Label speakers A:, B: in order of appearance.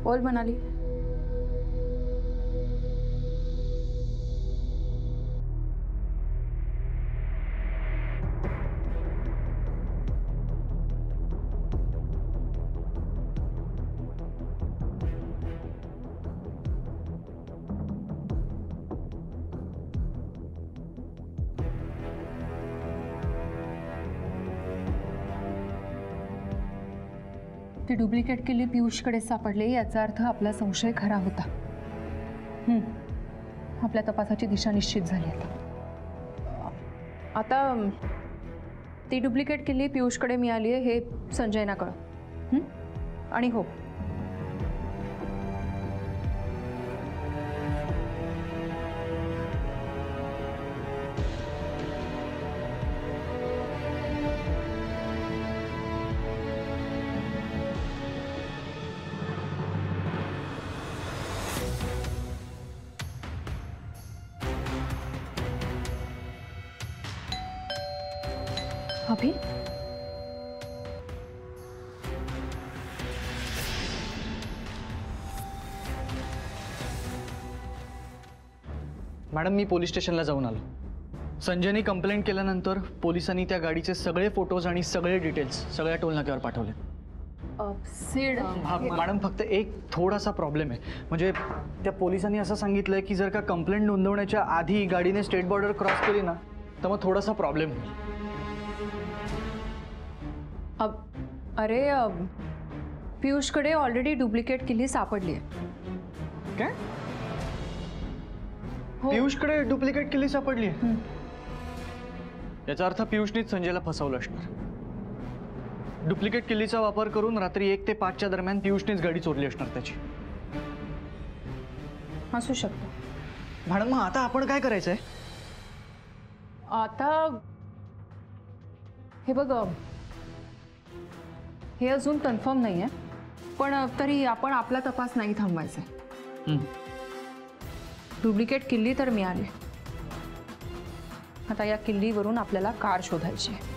A: बोल मनाली। ती डुप्लिकेट किल्ली पियुषकडे सापडले याचा अर्थ आपला संशय खरा होता। आपल्या तपासाची दिशा निश्चित झाली आता ती डुप्लिकेट किल्ली पियुषकडे मिळाली आहे हे संजयना कळ। आणि हो, अभी
B: मॅडम मी पोलीस स्टेशनला जाऊन आलो। संजयने कंप्लेंट केल्यानंतर पोलिसांनी त्या गाडीचे सगळे फोटोज आणि सगळे डिटेल्स सगळ्या टोल नाक्यावर पाठवले।
A: सीड
B: मॅडम फक्त एक थोडासा प्रॉब्लेम आहे, म्हणजे त्या पोलिसांनी असं सांगितलंय की जर का कंप्लेंट नोंदवण्याच्या आधी गाडीने स्टेट बॉर्डर क्रॉस केली ना तर मग थोडासा प्रॉब्लेम होईल।
A: अरे पियुषकडे ऑलरेडी डुप्लिकेट किल्ली सापडली आहे।
B: काय? पियुषकडे डुप्लिकेट किल्ली सापडली आहे? याचा अर्थ पियुषनेच संजयला फसवलं असणार। डुप्लिकेट किल्लीचा वापर करून रात्री 1 ते 5च्या दरम्यान पियुषनेच गाडी चोरली असणार त्याची।
A: असू शकतं।
B: मॅडम मग आता आपण काय करायचंय?
A: आता हे बघ, हे अजून कन्फर्म नाही आहे, पण तरी आपण आपला तपास नाही थांबवायचा। डुप्लिकेट किल्ली तर मिळाली, आता या किल्लीवरून आपल्याला कार शोधायची आहे।